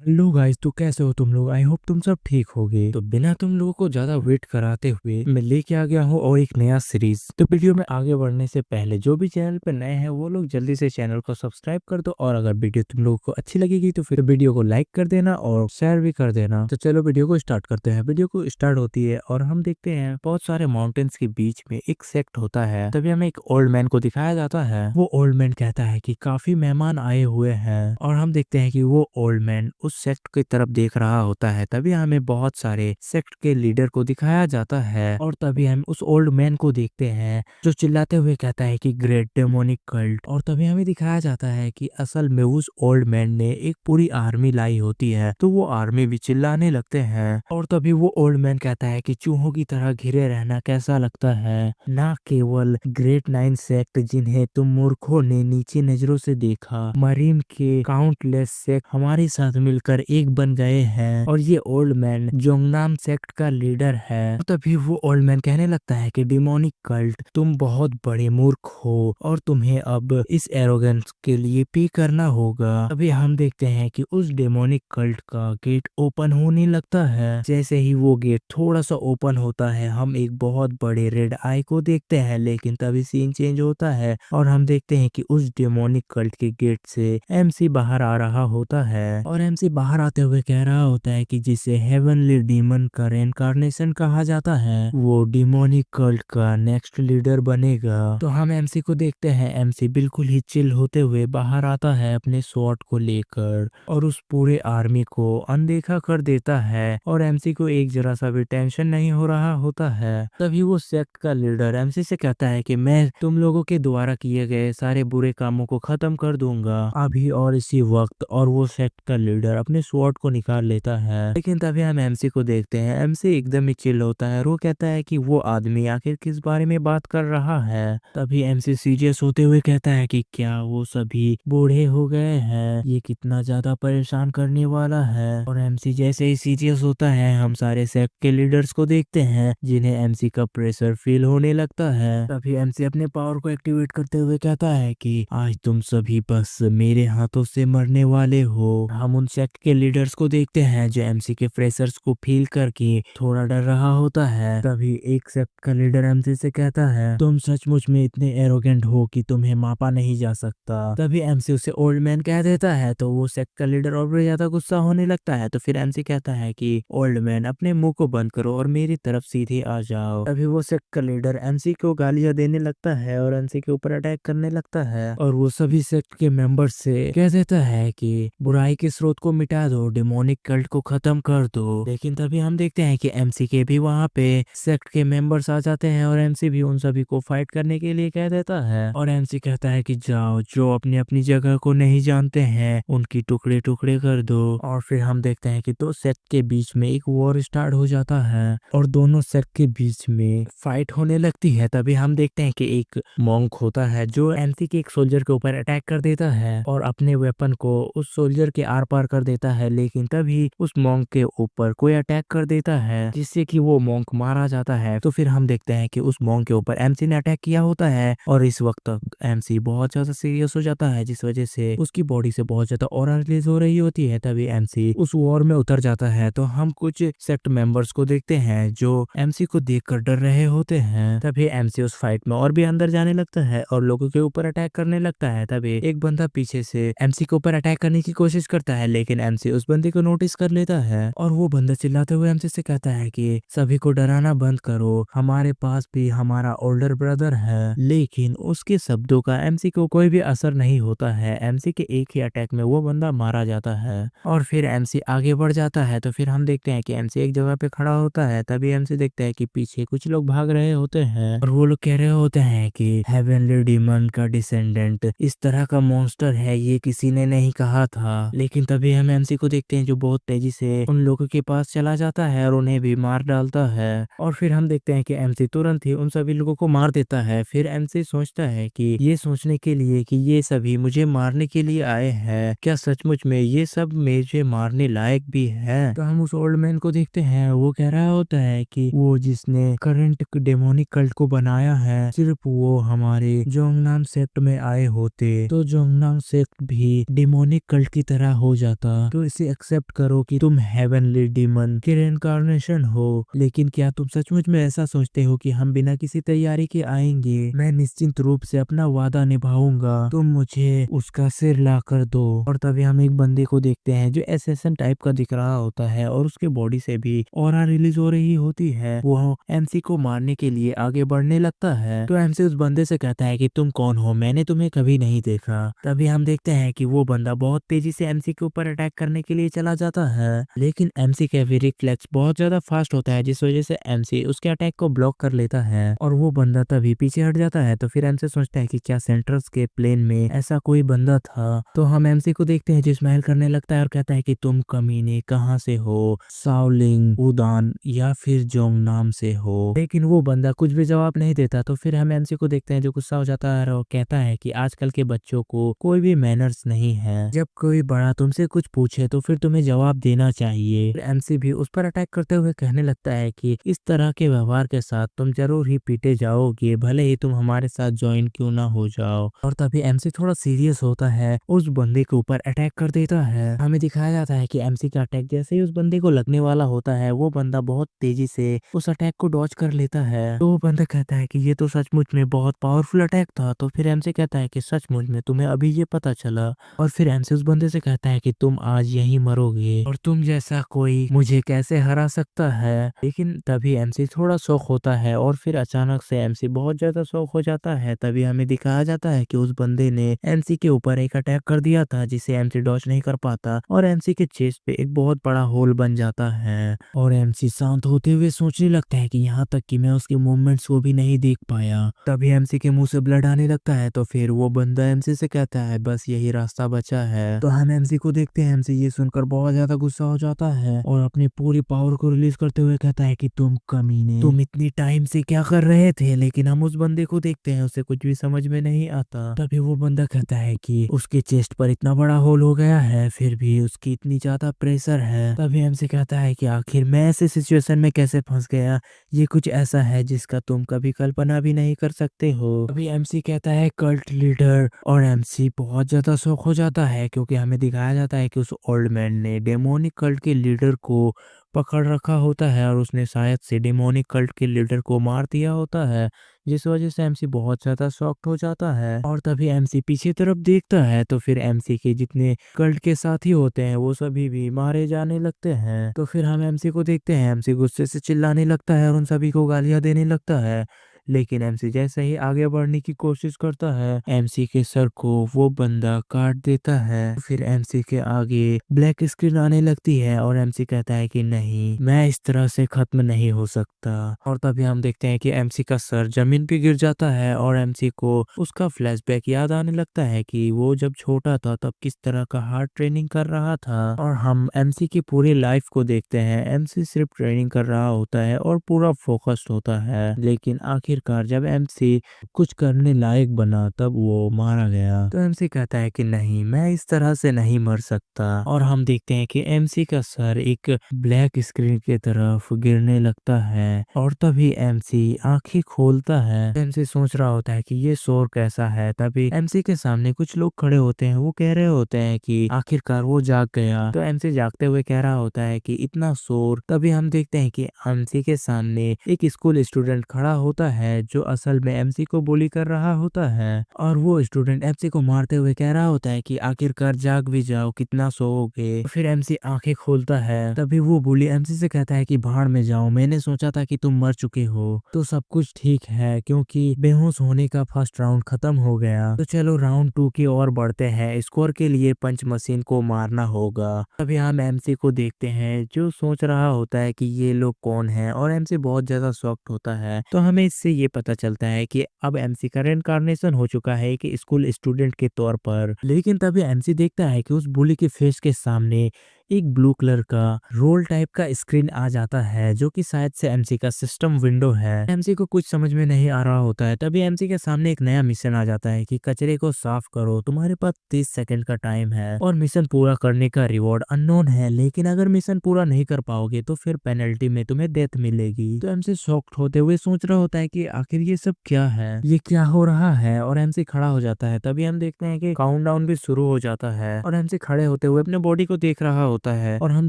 Hello guys, तो कैसे हो तुम लोग। आई होप तुम सब ठीक होगे। तो बिना तुम लोगों को ज्यादा वेट कराते हुए मैं लेके आ गया हूँ और एक नया सीरीज। तो वीडियो में आगे बढ़ने से पहले जो भी चैनल पे नए हैं वो लोग जल्दी से चैनल को सब्सक्राइब कर दो, और अगर वीडियो तुम लोगों को अच्छी लगेगी तो फिर वीडियो को लाइक कर देना और शेयर भी कर देना। तो चलो वीडियो को स्टार्ट करते हैं। वीडियो को स्टार्ट होती है और हम देखते हैं बहुत सारे माउंटेन्स के बीच में एक सेक्ट होता है। तभी हमें एक ओल्ड मैन को दिखाया जाता है। वो ओल्ड मैन कहता है कि काफी मेहमान आए हुए हैं, और हम देखते हैं कि वो ओल्ड मैन उस सेक्ट की तरफ देख रहा होता है। तभी हमें बहुत सारे सेक्ट के लीडर को दिखाया जाता है, और तभी हम उस ओल्ड मैन को देखते हैं जो चिल्लाते हुए कहता है कि ग्रेट डेमोनिक कल्ट। और तभी हमें दिखाया जाता है कि असल में उस ओल्ड मैन ने एक पूरी आर्मी लाई होती है, तो वो आर्मी भी चिल्लाने लगते हैं। और तभी वो ओल्ड मैन कहता है कि चूहों की तरह घिरे रहना कैसा लगता है, ना केवल ग्रेट नाइन सेक्ट जिन्हें तुम मूर्खों ने नीची नजरों से देखा, मरीन के काउंटलेस सेक्ट हमारे साथ मिलकर एक बन गए हैं, और ये ओल्ड मैन जोंगनाम सेक्ट का लीडर है। और तभी वो ओल्ड मैन कहने लगता है कि डिमोनिक कल्ट तुम बहुत बड़े मूर्ख हो, और तुम्हें अब इस एरोगेंस के लिए पे करना होगा। अभी हम देखते हैं कि उस डेमोनिक कल्ट का गेट ओपन होने लगता है। जैसे ही वो गेट थोड़ा सा ओपन होता है हम एक बहुत बड़े रेड आई को देखते हैं, लेकिन तभी सीन चेंज होता है और हम देखते हैं कि उस डेमोनिक कल्ट के गेट से एमसी बाहर आ रहा होता है। और एमसी बाहर आते हुए कह रहा होता है कि जिसे हेवनली डीमन का रेनकार्नेशन कहा जाता है वो डेमोनिक कल्ट का नेक्स्ट लीडर बनेगा। तो हम एमसी को देखते हैं, एमसी बिल्कुल ही चिल होते हुए बाहर आता है अपने स्वॉर्ड को लेकर, और उस पूरे आर्मी को अनदेखा कर देता है, और एमसी को एक जरा सा भी टेंशन नहीं हो रहा होता है। तभी वो सेक्ट का लीडर एमसी से कहता है कि मैं तुम लोगों के द्वारा किए गए सारे बुरे कामों को खत्म कर दूंगा अभी और इसी वक्त। और वो सेक्ट का लीडर अपने स्वॉर्ड को निकाल लेता है, लेकिन तभी हम एमसी को देखते हैं, एमसी एकदम ही चिल होता है और वो कहता है कि वो आदमी आखिर किस बारे में बात कर रहा है। तभी एमसी सीरियस होते हुए कहता है कि क्या वो सभी बूढ़े हो गए हैं, ये कितना ज्यादा परेशान करने वाला है। और एमसी जैसे ही सीरियस होता है हम सारे सेक्ट के लीडर्स को देखते हैं जिन्हें एमसी का प्रेशर फील होने लगता है। तभी एमसी अपने पावर को एक्टिवेट करते हुए कहता है कि आज तुम सभी बस मेरे हाथों से मरने वाले हो। हम उन सेक्ट के लीडर्स को देखते हैं जो एमसी के प्रेशर्स को फील करके थोड़ा डर रहा होता है। तभी एक सेक्ट का लीडर एमसी से कहता है तुम सचमुच में इतने एरोगेंट हो कि तुम्हें मापा नहीं जा सकता। तभी एमसी उसे ओल्ड मैन कह देता है, तो वो सेक्ट का लीडर और भी ज्यादा गुस्सा होने लगता है। तो फिर एमसी कहता है कि ओल्ड मैन अपने मुंह को बंद करो और मेरी तरफ सीधे आ जाओ। तभी वो सेक्ट का लीडर एमसी को गालियां देने लगता है और एमसी के ऊपर अटैक करने लगता है, और वो सभी सेक्ट के मेंबर्स से कह देता है कि बुराई के स्रोत को मिटा दो, डेमोनिक कल्ट को खत्म कर दो। लेकिन तभी हम देखते हैं कि एमसी के भी वहाँ पे सेक्ट के मेंबर्स आ जाते हैं, और एमसी भी उन सभी को फाइट करने के लिए कह देता है। और एमसी कहता है कि जाओ, जो अपनी अपनी जगह को नहीं जानते हैं उनकी टुकड़े टुकड़े कर दो। और फिर हम देखते हैं कि दो सेक्ट के बीच में एक वॉर स्टार्ट हो जाता है और दोनों सेक्ट के बीच में फाइट होने लगती है। तभी हम देखते हैं कि एक मॉन्क होता है जो एमसी के एक सोल्जर के ऊपर अटैक कर देता है और अपने वेपन को उस सोल्जर के आर पार कर देता है, लेकिन तभी उस मॉन्क के ऊपर कोई अटैक कर देता है जिससे कि वो मॉन्क मारा जाता है। तो फिर हम देखते हैं कि उस मॉन्क के ऊपर एमसी ने अटैक किया होता है, और इस वक्त तक एमसी बहुत ज्यादा सीरियस हो जाता है जिस वजह से उसकी बॉडी से बहुत ज्यादा ऑरा रिलीज हो रही होती है। तभी एमसी उस वॉर में उतर जाता है। तो हम कुछ सेक्ट मेंबर्स को देखते हैं जो एमसी को देखकर डर रहे होते हैं। तभी एमसी उस फाइट में और भी अंदर जाने लगता है और लोगों के ऊपर अटैक करने लगता है। तभी एक बंदा पीछे से एमसी के ऊपर अटैक करने की कोशिश करता है, लेकिन एमसी उस बंदे को नोटिस कर लेता है, और वो बंदा चिल्लाते हुए एमसी से कहता है कि सभी को डराना बंद करो, हमारे पास भी हमारा ओल्डर ब्रदर है। लेकिन उसके शब्दों का एमसी को कोई भी असर नहीं होता है। एमसी के एक ही अटैक में वो बंदा मारा जाता है, और फिर एमसी आगे बढ़ जाता है। तो फिर हम देखते हैं कि एमसी एक जगह पे खड़ा होता है। तभी एमसी देखता है कि पीछे कुछ लोग भाग रहे होते हैं, और वो लोग कह रहे होते हैं कि हेवनली डीमन का डिसेंडेंट इस तरह का मॉन्स्टर है, ये किसी ने नहीं कहा था। लेकिन तभी हम एमसी को देखते हैं जो बहुत तेजी से उन लोगों के पास चला जाता है और उन्हें भी मार डालता है। और फिर हम देखते हैं कि एमसी तुरंत ही उन सभी लोगों को मार देता है। फिर एमसी सोचता है कि ये सोचने के लिए कि ये सभी मुझे मारने के लिए आए हैं, क्या सचमुच में ये सब मुझे मारने लायक भी है। तो हम उस ओल्ड मैन को देखते हैं, वो कह रहा होता है कि वो जिसने करंट डेमोनिक कल्ट को बनाया है, सिर्फ वो हमारे जोंगनाम सेक्ट में आए होते तो जोंगनाम सेक्ट भी डेमोनिक कल्ट की तरह हो जाता। तो इसे एक्सेप्ट करो कि तुम हेवनली डीमन के रेनकार्नेशन हो। लेकिन क्या तुम सचमुच में ऐसा सोचते हो कि हम बिना किसी तैयारी के आएंगे? मैं निश्चिंत रूप से अपना वादा निभाऊंगा, तुम मुझे उसका सिर ला कर दो। और तभी हम एक बंदे को देखते हैं जो एसेसन टाइप का दिख रहा होता है और उसके बॉडी से भी ऑरा रिलीज हो रही होती है। वो एमसी को मारने के लिए आगे बढ़ने लगता है। तो एमसी उस बंदे से कहता है कि तुम कौन हो, मैंने तुम्हें कभी नहीं देखा। तभी हम देखते हैं कि वो बंदा बहुत तेजी से एमसी के ऊपर अटैक करने के लिए चला जाता है, लेकिन एमसी का भी रिफ्लेक्स बहुत ज्यादा फास्ट होता है, जिस वजह से एमसी उसके अटैक को ब्लॉक कर लेता है और वो बंदा तभी पीछे हट जाता है। तो फिर एमसी सोचता है कि क्या सेंट्रल्स के प्लेन में ऐसा कोई बंदा था। तो हम एमसी को देखते हैं जो स्माइल करने लगता है और कहता है कि तुम कमीने कहाँ से हो, साओलिंग, उदान या फिर जोंग नाम से हो। लेकिन वो बंदा कुछ भी जवाब नहीं देता। तो फिर हम एमसी को देखते हैं जो गुस्सा हो जाता है और कहता है कि आजकल के बच्चों को कोई भी मैनर्स नहीं है, जब कोई बड़ा तुमसे कुछ पूछे तो फिर तुम्हें जवाब देना चाहिए। एमसी भी उस पर अटैक करते हुए कहने लगता है कि इस तरह के व्यवहार के साथ तुम जरूर ही पीटे जाओगे, भले ही तुम हमारे साथ ज्वाइन क्यों ना हो जाओ। और तभी एमसी थोड़ा सीरियस होता है, उस बंदे के ऊपर अटैक कर देता है। हमें दिखाया जाता है कि एमसी का अटैक जैसे ही उस बंदे को लगने वाला होता है, वो बंदा बहुत तेजी से उस अटैक को डॉज कर लेता है। तो वो बंदा कहता है कि ये तो सचमुच में बहुत पावरफुल अटैक था। तो फिर एमसी कहता है कि सचमुच में तुम्हें अभी ये पता चला। और फिर एमसी उस बंदे से कहता है कि तुम आज यहीं मरोगे और तुम जैसा कोई मुझे कैसे हरा सकता है। लेकिन तभी एमसी थोड़ा शौक होता है और फिर अचानक से एमसी बहुत ज्यादा शौक हो जाता है। तभी हमें दिखाया जाता है कि उस बंदे ने एमसी के ऊपर एक अटैक कर दिया था, जिसे एमसी डॉज नहीं कर पाता और एमसी के चेस्ट पे एक बहुत बड़ा होल बन जाता है। और एमसी शांत होते हुए सोचने लगता है कि यहाँ तक कि मैं उसके मूवमेंट्स को भी नहीं देख पाया। तभी एमसी के मुंह से ब्लड आने लगता है। तो फिर वो बंदा एमसी से कहता है बस यही रास्ता बचा है। तो हम एमसी को देखते हैं, एमसी ये सुनकर बहुत ज्यादा गुस्सा हो जाता है और अपनी पूरी पावर को रिलीज करते हुए कहता है कि तुम कमीने, तुम इतनी टाइम से क्या कर रहे थे। लेकिन हम उस बंदे को देखते हैं, उसे कुछ भी समझ में नहीं आता। तभी वो बंदा कहता है कि उसके चेस्ट पर इतना बड़ा होल हो गया है, फिर भी उसकी इतनी ज्यादा प्रेशर है। तभी एमसी कहता है कि आखिर मैं ऐसे सिचुएशन में कैसे फंस गया, ये कुछ ऐसा है जिसका तुम कभी कल्पना भी नहीं कर सकते हो। अभी एमसी कहता है कल्ट लीडर, और एमसी बहुत ज्यादा शौक हो जाता है क्योंकि हमें दिखाया जाता है कि उस ओल्ड मैन ने डेमोनिक कल्ट के लीडर को पकड़ रखा होता है और उसने शायद से डेमोनिक कल्ट के लीडर को मार दिया होता है, जिस वजह से एमसी बहुत ज्यादा शॉक्ड हो जाता है। और तभी एमसी पीछे तरफ देखता है तो फिर एमसी के जितने कल्ट के साथी होते हैं वो सभी भी मारे जाने लगते हैं। तो फिर हम एमसी को देखते हैं, एमसी गुस्से से चिल्लाने लगता है और उन सभी को गालियां देने लगता है। लेकिन एमसी जैसे ही आगे बढ़ने की कोशिश करता है, एमसी के सर को वो बंदा काट देता है। फिर एमसी के आगे ब्लैक स्क्रीन आने लगती है और एमसी कहता है कि नहीं, मैं इस तरह से खत्म नहीं हो सकता। और तभी हम देखते हैं कि एमसी का सर जमीन पे गिर जाता है और एमसी को उसका फ्लैशबैक याद आने लगता है कि वो जब छोटा था तब किस तरह का हार्ड ट्रेनिंग कर रहा था। और हम एमसी की पूरी लाइफ को देखते हैं, एमसी सिर्फ ट्रेनिंग कर रहा होता है और पूरा फोकस्ड होता है। लेकिन आखिरकार जब एमसी कुछ करने लायक बना तब वो मारा गया। तो एमसी कहता है कि नहीं, मैं इस तरह से नहीं मर सकता। और हम देखते हैं कि एमसी का सर एक ब्लैक स्क्रीन की तरफ गिरने लगता है और तभी एमसी आंखें खोलता है। एमसी सोच रहा होता है कि ये शोर कैसा है। तभी एमसी के सामने कुछ लोग खड़े होते हैं, वो कह रहे होते हैं कि आखिरकार वो जाग गया। तो एमसी जागते हुए कह रहा होता है कि इतना शोर। तभी हम देखते हैं कि एमसी के सामने एक स्कूल स्टूडेंट खड़ा होता है जो असल में एमसी को बुली कर रहा होता है। और वो स्टूडेंट एमसी को मारते हुए कह रहा होता है कि आखिरकार जाग भी जाओ, कितना सोओगे। फिर एमसी आंखें खोलता है। तभी वो बुली एमसी से कहता है कि भाड़ में जाओ, मैंने सोचा था कि तुम मर चुके हो तो सब कुछ ठीक है, क्योंकि बेहोश होने का फर्स्ट राउंड खत्म हो गया। तो चलो राउंड 2 की ओर बढ़ते हैं, स्कोर के लिए पंच मशीन को मारना होगा। तभी हम एमसी को देखते हैं जो सोच रहा होता है कि ये लोग कौन है, और एमसी बहुत ज्यादा शॉक्ड होता है। तो हमें इससे ये पता चलता है कि अब एमसी का रेनकार्नेशन हो चुका है कि स्कूल स्टूडेंट के तौर पर। लेकिन तभी एमसी देखता है कि उस बुली के फेस के सामने एक ब्लू कलर का रोल टाइप का स्क्रीन आ जाता है, जो कि शायद से एमसी का सिस्टम विंडो है। एमसी को कुछ समझ में नहीं आ रहा होता है, तभी एमसी के सामने एक नया मिशन आ जाता है कि कचरे को साफ करो, तुम्हारे पास 30 सेकंड का टाइम है और मिशन पूरा करने का रिवॉर्ड अननोन है, लेकिन अगर मिशन पूरा नहीं कर पाओगे तो फिर पेनल्टी में तुम्हें डेथ मिलेगी। तो एमसी शॉक्ड होते हुए सोच रहा होता है कि आखिर ये सब क्या है, ये क्या हो रहा है, और एमसी खड़ा हो जाता है। तभी हम देखते हैं कि काउंटडाउन भी शुरू हो जाता है और एमसी खड़े होते हुए अपने बॉडी को देख रहा होता है और हम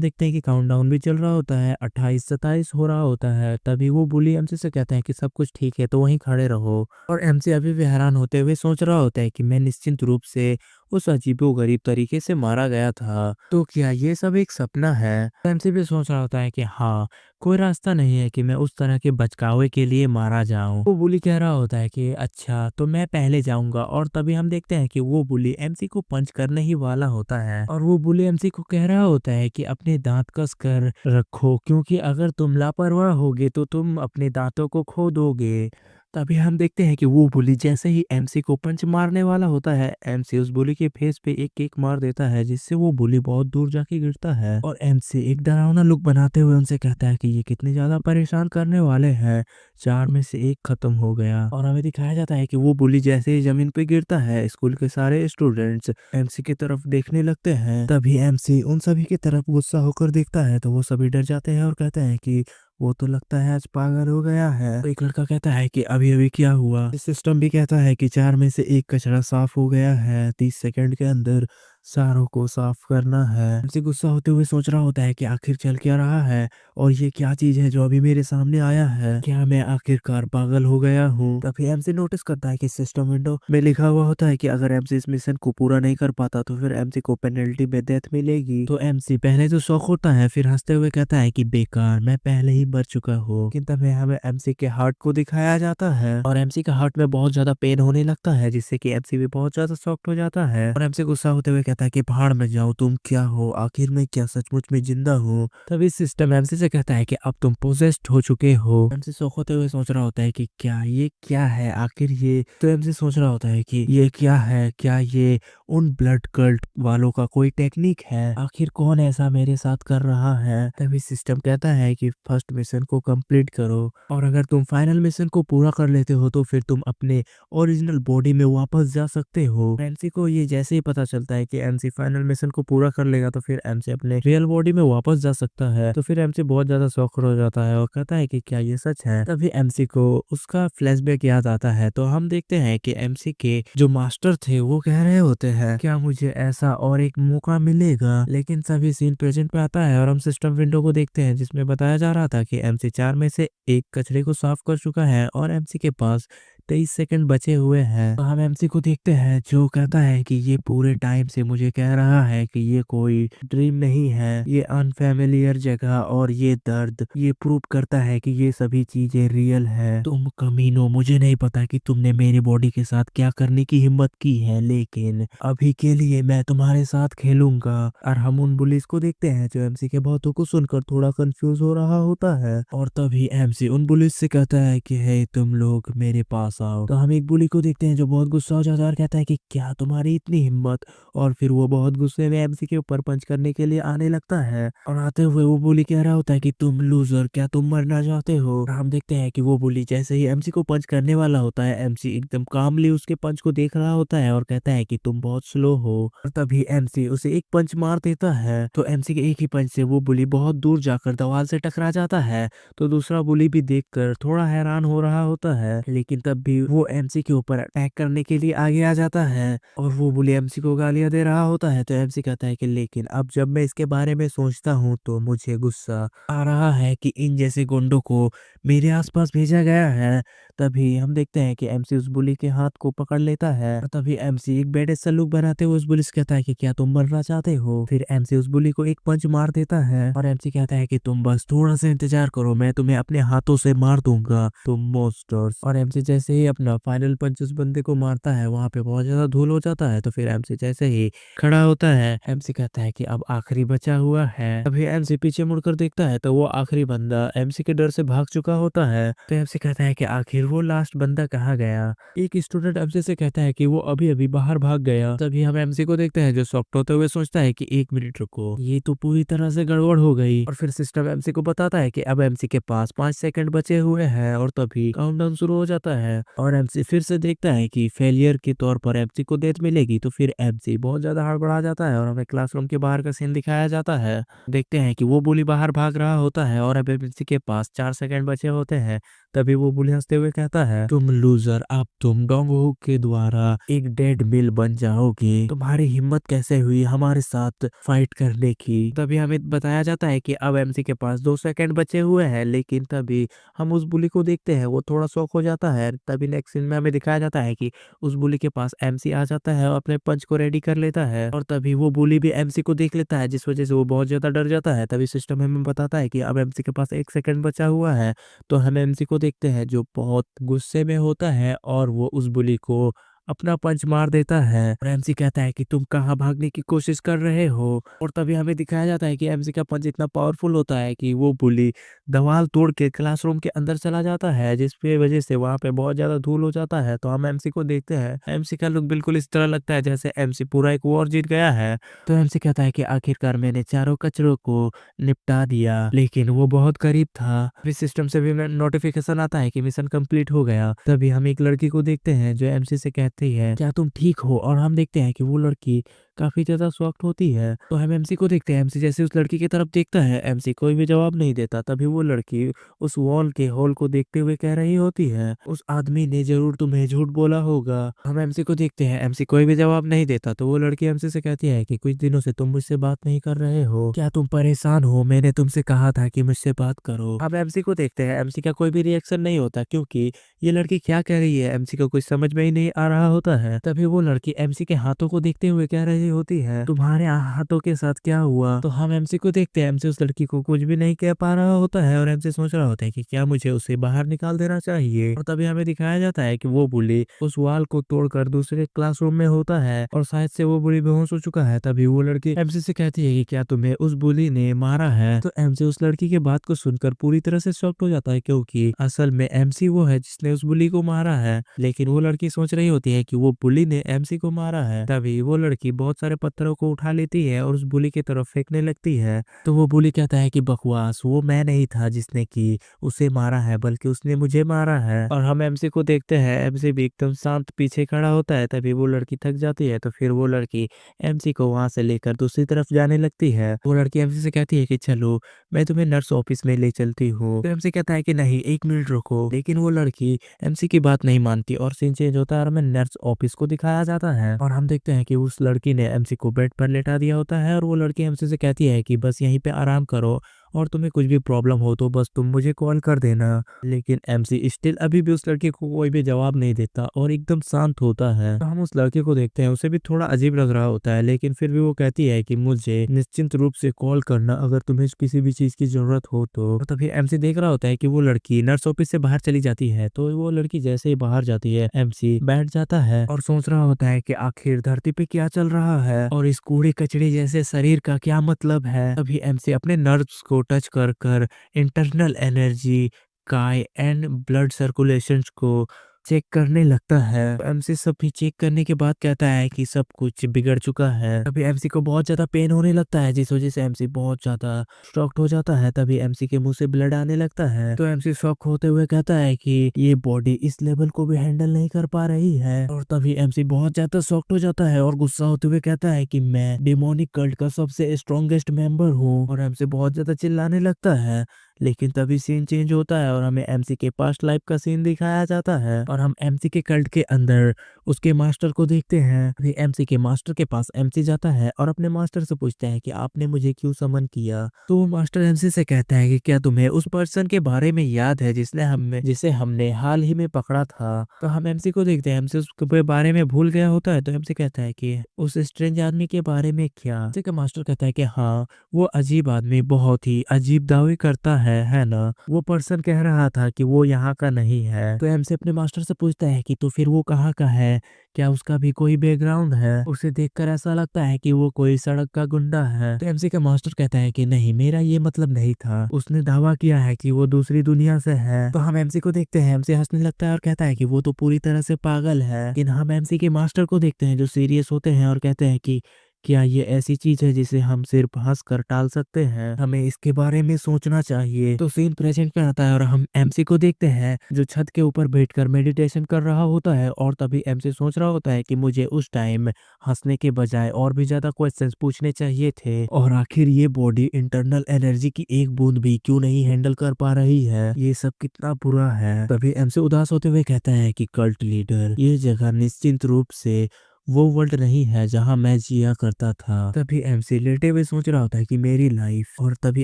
देखते हैं कि काउंटडाउन भी चल रहा होता है, 28 27 हो रहा होता है। तभी वो बुली एमसी से कहते हैं कि सब कुछ ठीक है तो वहीं खड़े रहो, और एमसी अभी भी हैरान होते हुए सोच रहा होता है कि मैं निश्चिंत रूप से उस अजीबोगरीब तरीके से मारा गया था, तो क्या ये सब एक सपना है। एमसी भी सोच रहा होता है कि हाँ, कोई रास्ता नहीं है कि मैं उस तरह के बचकावे के लिए मारा जाऊं। वो बुली कह रहा होता है कि अच्छा तो मैं पहले जाऊंगा, और तभी हम देखते हैं कि वो बुली एमसी को पंच करने ही वाला होता है और वो बुली एमसी को कह रहा होता है कि अपने दांत कस कर रखो, क्योंकि अगर तुम लापरवाह होगे तो तुम अपने दांतों को खो दोगे। तभी हम देखते हैं कि वो बुली जैसे ही एमसी को पंच मारने वाला होता है, एमसी उस बुली के फेस पे एक किक मार देता है, जिससे वो बुली बहुत दूर जाके गिरता है और एमसी एक डरावना लुक बनाते हुए उनसे कहता है कि ये कितने ज्यादा परेशान करने वाले हैं, 4 में से 1 खत्म हो गया। और हमें दिखाया जाता है कि वो बुली जैसे ही जमीन पे गिरता है, स्कूल के सारे स्टूडेंट्स एमसी की तरफ देखने लगते हैं। तभी एमसी उन सभी की तरफ गुस्सा होकर देखता है तो वो सभी डर जाते हैं और कहते हैं कि वो तो लगता है आज पागल हो गया है। तो एक लड़का कहता है कि अभी अभी क्या हुआ। सिस्टम भी कहता है कि 4 में से 1 कचरा साफ हो गया है, 30 सेकंड के अंदर सारों को साफ करना है। एमसी गुस्सा होते हुए सोच रहा होता है कि आखिर चल क्या रहा है और ये क्या चीज है जो अभी मेरे सामने आया है, क्या मैं आखिरकार पागल हो गया हूँ। तभी एमसी नोटिस करता है कि सिस्टम विंडो में लिखा हुआ होता है कि अगर एमसी इस मिशन को पूरा नहीं कर पाता तो फिर एमसी को पेनल्टी में डेथ मिलेगी। तो एमसी पहले तो शौक होता है, फिर हंसते हुए कहता है कि बेकार, मैं पहले ही मर चुका हूँ। लेकिन तभी हमें एमसी के हार्ट को दिखाया जाता है और एमसी का हार्ट में बहुत ज्यादा पेन होने लगता है, जिससे कि एमसी भी बहुत ज्यादा शॉक्ड हो जाता है और एमसी गुस्सा होते हुए कहता है कि पहाड़ में जाओ, तुम क्या हो, आखिर मैं क्या सचमुच में जिंदा हूँ। तभी सिस्टम एमसी से कहता है कि अब तुम पोजेस्ड हो चुके हो। एमसी शौक होते हुए सोच रहा होता है कि क्या है आखिर ये। तो एमसी सोच रहा होता है कि ये क्या है, क्या ये उन ब्लड कल्ट वालों का कोई टेक्निक है, आखिर कौन ऐसा मेरे साथ कर रहा है। तभी सिस्टम कहता है कि फर्स्ट मिशन को कंप्लीट करो, और अगर तुम फाइनल मिशन को पूरा कर लेते हो तो फिर तुम अपने ओरिजिनल बॉडी में वापस जा सकते हो। एमसी को ये जैसे ही पता चलता है कि एमसी फाइनल मिशन को पूरा कर लेगा तो फिर एमसी अपने रियल बॉडी में वापस जा सकता है, तो फिर एमसी बहुत ज्यादा शॉक हो जाता है और कहता है कि क्या ये सच है। तभी एमसी को उसका फ्लैशबैक याद आता है, तो हम देखते हैं कि एमसी के जो मास्टर थे वो कह रहे होते हैं क्या मुझे ऐसा और एक मौका मिलेगा। लेकिन सभी सीन प्रेजेंट पे आता है और हम सिस्टम विंडो को देखते हैं, जिसमें बताया जा रहा था कि एमसी 4 में से 1 कचरे को साफ कर चुका है और एमसी के पास 23 सेकंड बचे हुए हैं। तो हम एमसी को देखते हैं जो कहता है कि ये पूरे टाइम से मुझे कह रहा है कि ये कोई ड्रीम नहीं है, ये अनफैमिलियर जगह और ये दर्द, ये प्रूव करता है कि ये सभी चीजें रियल है। तुम कमीनो, मुझे नहीं पता कि तुमने मेरी बॉडी के साथ क्या करने की हिम्मत की है, लेकिन अभी के लिए मैं तुम्हारे साथ खेलूंगा। और हम उन बुलिस को देखते हैं जो एमसी के बातों को सुनकर थोड़ा कंफ्यूज हो रहा होता है, और तभी एमसी उन बुलिस से कहता है कि हे तुम लोग मेरे पास आओ। तो हम एक बुली को देखते हैं जो बहुत गुस्सा हो जाता है और कहता है कि क्या तुम्हारी इतनी हिम्मत, और फिर वो बहुत गुस्से में एमसी के ऊपर पंच करने के लिए आने लगता है, और आते हुए वो बुली कह रहा होता है कि तुम लूजर, क्या तुम मरना चाहते हो। और हम देखते हैं कि वो बुली जैसे ही एमसी को पंच करने वाला होता है, एमसी एकदम कामली उसके पंच को देख रहा होता है और कहता है कि तुम बहुत स्लो हो, और तभी एमसी उसे एक पंच मार देता है। तो एमसी के एक ही पंच से वो बुली बहुत दूर जाकर दीवार से टकरा जाता है। तो दूसरा बुली भी देखकर थोड़ा हैरान हो रहा होता है, लेकिन तब भी वो एमसी के ऊपर अटैक करने के लिए आगे आ जाता है और वो बुली एमसी को गालियां दे रहा होता है। तो एमसी कहता है कि लेकिन अब जब मैं इसके बारे में सोचता हूँ तो मुझे गुस्सा आ रहा है कि इन जैसे गुंडों को मेरे आसपास भेजा गया है। तभी हम देखते हैं कि एमसी उस बुली के हाथ को पकड़ लेता है, और तभी एमसी एक बेड सलूक बनाते हुए उस बुली से कहता है कि क्या तुम मरना चाहते हो। फिर एमसी उस बुली को एक पंच मार देता है और एमसी कहता है कि तुम बस थोड़ा सा इंतजार करो, मैं तुम्हें अपने हाथों से मार दूंगा, तुम मॉन्स्टर्स। और एमसी जैसे ही अपना फाइनल पंच उस बंदे को मारता है, वहाँ पे बहुत ज्यादा धूल हो जाता है। तो फिर एमसी जैसे ही खड़ा होता है, एमसी कहता है कि अब आखिरी बचा हुआ है। अभी एमसी पीछे मुड़कर देखता है तो वो आखिरी बंदा एमसी के डर से भाग चुका होता है। तो एमसी कहता है कि आखिर वो लास्ट बंदा कहाँ गया। एक स्टूडेंट एमसी से कहता है कि वो अभी अभी बाहर भाग गया। तभी हम एमसी को देखते हैं जो सॉफ्ट होते हुए सोचता है कि 1 मिनट रुको, ये तो पूरी तरह से गड़बड़ हो गई। और फिर सिस्टम एमसी को बताता है कि अब एमसी के पास 5 सेकंड बचे हुए हैं और तभी काउंटडाउन शुरू हो जाता है। और एमसी फिर से देखता है कि फेलियर के तौर पर एमसी को डेथ मिलेगी। तो फिर एमसी बहुत ज्यादा हड़बड़ा जाता है और हमें क्लासरूम के बाहर का सीन दिखाया जाता है। देखते हैं कि वो बुली बाहर भाग रहा होता है और अब एमसी के पास 4 सेकंड बचे होते हैं। तभी वो बुली हंसते हुए कहता है, तुम लूजर, अब तुम डोंगहुक के द्वारा एक डेड मिल बन जाओगे। तुम्हारी हिम्मत कैसे हुई हमारे साथ फाइट करने की। तभी हमें बताया जाता है कि अब एमसी के पास 2 सेकंड बचे हुए हैं। लेकिन तभी हम उस बुली को देखते हैं, वो थोड़ा शॉक हो जाता है। तभी नेक्स्ट सीन में हमें दिखाया जाता है कि उस बुली के पास एमसी आ जाता है और अपने पंच को रेडी कर लेता है। और तभी वो बुली भी एमसी को देख लेता है, जिस वजह से वो बहुत ज्यादा डर जाता है। तभी सिस्टम हमें बताता है कि अब एमसी के पास 1 सेकंड बचा हुआ है। तो हम एमसी को देखते हैं जो बहुत गुस्से में होता है और वो उस बुली को अपना पंच मार देता है। और एमसी कहता है कि तुम कहाँ भागने की कोशिश कर रहे हो। और तभी हमें दिखाया जाता है कि एमसी का पंच इतना पावरफुल होता है कि वो बुली दीवार तोड़ के क्लासरूम के अंदर चला जाता है, जिसकी वजह से वहां पे बहुत ज्यादा धूल हो जाता है। तो हम एमसी को देखते हैं, एमसी का लुक बिल्कुल इस तरह लगता है जैसे एमसी पूरा एक वॉर जीत गया है। तो एमसी कहता है कि आखिरकार मैंने चारों कचरों को निपटा दिया, लेकिन वो बहुत करीब था। फिर सिस्टम से भी नोटिफिकेशन आता है कि मिशन कंप्लीट हो गया। तभी हम एक लड़की को देखते हैं जो एमसी से कहती है, क्या तुम ठीक हो। और हम देखते हैं कि वो लड़की काफी ज्यादा शॉक्ड होती है। तो हम एमसी को देखते हैं, एमसी जैसे उस लड़की की तरफ देखता है, एमसी कोई भी जवाब नहीं देता। तभी वो लड़की उस वॉल के होल को देखते हुए कह रही होती है, उस आदमी ने जरूर तुम्हें झूठ बोला होगा। हम एमसी को देखते हैं, एमसी कोई भी जवाब नहीं देता। तो वो लड़की एमसी से कहती है कि कुछ दिनों से तुम मुझसे बात नहीं कर रहे हो, क्या तुम परेशान हो। मैंने तुमसे कहा था कि मुझसे बात करो। हम एमसी को देखते हैं, एमसी का कोई भी रिएक्शन नहीं होता, क्योंकि ये लड़की क्या कह रही है एमसी को कुछ समझ में ही नहीं आ रहा होता है। तभी वो लड़की एमसी के हाथों को देखते हुए कह रही होती है, तुम्हारे हाथों के साथ क्या हुआ। तो हम एमसी को देखते हैं, एमसी उस लड़की को कुछ भी नहीं कह पा रहा होता है और एमसी सोच रहा होता है कि क्या मुझे उसे बाहर निकाल देना चाहिए। और तभी हमें दिखाया जाता है कि वो बुली उस वाल को तोड़कर दूसरे क्लासरूम में होता है और शायद से वो बुली बेहोश हो चुका है। तभी वो लड़की एमसी से कहती है कि क्या तुम्हें उस बुली ने मारा है। तो एमसी उस लड़की के बात को सुनकर पूरी तरह से शॉक्ड हो जाता है, क्योंकि असल में एमसी वो है जिसने उस बुली को मारा है। लेकिन वो लड़की सोच रही होती है कि वो बुली ने एमसी को मारा है। तभी वो लड़की बहुत सारे पत्थरों को उठा लेती है और उस बुली की तरफ फेंकने लगती है। तो वो बुली कहता है कि बकवास, वो मैं नहीं था जिसने की उसे मारा है, बल्कि उसने मुझे मारा है। और हम एमसी को देखते हैं, एमसी भी एकदम शांत पीछे खड़ा होता है। तभी वो लड़की थक जाती है। तो फिर वो लड़की एमसी को वहां से लेकर दूसरी तरफ जाने लगती है। वो लड़की एमसी से कहती है कि चलो मैं तुम्हें नर्स ऑफिस में ले चलती हूँ। तो एमसी कहता है कि नहीं, 1 मिनट रुको। लेकिन वो लड़की एमसी की बात नहीं मानती और सीन चेंज होता है और हमें नर्स ऑफिस को दिखाया जाता है। और हम देखते हैं कि उस लड़की ने एमसी को बेड पर लेटा दिया होता है और वो लड़की एमसी से कहती है कि बस यहीं पे आराम करो और तुम्हें कुछ भी प्रॉब्लम हो तो बस तुम मुझे कॉल कर देना। लेकिन एमसी स्टिल अभी भी उस लड़के को कोई भी जवाब नहीं देता और एकदम शांत होता है। तो हम उस लड़के को देखते हैं, उसे भी थोड़ा अजीब लग रहा होता है, लेकिन फिर भी वो कहती है कि मुझे निश्चिंत रूप से कॉल करना अगर तुम्हें किसी भी चीज की जरूरत हो तो। तभी एमसी देख रहा होता है कि वो लड़की नर्स ऑफिस से बाहर चली जाती है। तो वो लड़की जैसे ही बाहर जाती है, एमसी बैठ जाता है और सोच रहा होता है कि आखिर धरती पे क्या चल रहा है और इस कूड़े कचड़े जैसे शरीर का क्या मतलब है। तभी एमसी अपने नर्व्स को टच कर कर इंटरनल एनर्जी, काय एंड ब्लड सर्कुलेशन को चेक करने लगता है। एमसी सभी चेक करने के बाद कहता है कि सब कुछ बिगड़ चुका है। तभी एमसी को बहुत ज्यादा पेन होने लगता है, जिस वजह से एमसी बहुत ज्यादा शॉक्ड हो जाता है। तभी एमसी के मुंह से ब्लड आने लगता है। तो एमसी शॉक होते हुए कहता है कि ये बॉडी इस लेवल को भी हैंडल नहीं कर पा रही है। और तभी एमसी बहुत ज्यादा शॉक्ड हो जाता है और गुस्सा होते हुए कहता है कि मैं डेमोनिक कल्ट का सबसे स्ट्रॉन्गेस्ट मेंबर हूँ। और एमसी बहुत ज्यादा चिल्लाने लगता है। लेकिन तभी सीन चेंज होता है और हमें एमसी के पास्ट लाइफ का सीन दिखाया जाता है और हम एमसी के कल्ट के अंदर उसके मास्टर को देखते हैं। फिर एमसी के मास्टर के पास एमसी जाता है और अपने मास्टर से पूछता है कि आपने मुझे क्यों समन किया। तो वो मास्टर एमसी से कहता है कि क्या तुम्हें उस पर्सन के बारे में याद है जिसे हमने हाल ही में पकड़ा था। तो हम एमसी को देखते हैं, एमसी उसके बारे में भूल गया होता है। तो एमसी कहता है कि उस स्ट्रेंज आदमी के बारे में क्या। एमसी का मास्टर कहता है कि हाँ, वो अजीब आदमी बहुत ही अजीब दावे करता है ना? वो पर्सन कह रहा था कि वो यहाँ का नहीं है। तो एमसी अपने मास्टर से पूछता है कि तो फिर वो कहाँ का है? क्या उसका भी कोई बैकग्राउंड है? उसे देखकर ऐसा लगता है कि वो कोई सड़क का गुंडा है। तो एमसी का मास्टर कहता है कि नहीं, मेरा ये मतलब नहीं था। उसने दावा किया है कि वो दूसरी दुनिया से है। तो हम एमसी को देखते हैं, एमसी हंसने लगता है और कहता है कि वो तो पूरी तरह से पागल है। लेकिन हम एमसी के मास्टर को देखते हैं जो सीरियस होते हैं और कहते हैं कि क्या ये ऐसी चीज है जिसे हम सिर्फ हंस कर टाल सकते हैं? हमें इसके बारे में सोचना चाहिए। तो सीन प्रेजेंट में आता है और हम एमसी को देखते हैं जो छत के ऊपर बैठकर मेडिटेशन कर रहा होता है। और तभी एमसी सोच रहा होता है कि मुझे उस टाइम हंसने के बजाय और भी ज्यादा क्वेश्चंस पूछने चाहिए थे, और आखिर ये बॉडी इंटरनल एनर्जी की एक बूंद भी क्यों नहीं हैंडल कर पा रही है? ये सब कितना बुरा है। तभी एमसी उदास होते हुए कहता है कि कल्ट लीडर, ये जगह निश्चित रूप से वो वर्ल्ड नहीं है जहां मैं जिया करता था। तभी एमसी लेटे हुए सोच रहा होता है कि मेरी लाइफ, और तभी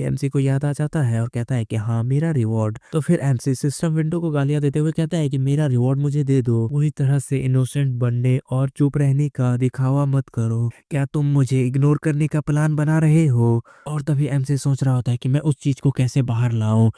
एमसी को याद आ जाता है और कहता है कि हाँ, मेरा रिवॉर्ड। तो फिर एमसी सिस्टम विंडो को गालियां देते हुए कहता है कि मेरा रिवॉर्ड मुझे दे दो। पूरी तरह से इनोसेंट बनने और चुप रहने का दिखावा मत करो। क्या तुम मुझे इग्नोर करने का प्लान बना रहे हो? और तभी एमसी सोच रहा होता है कि मैं उस चीज को कैसे बाहर लाऊं।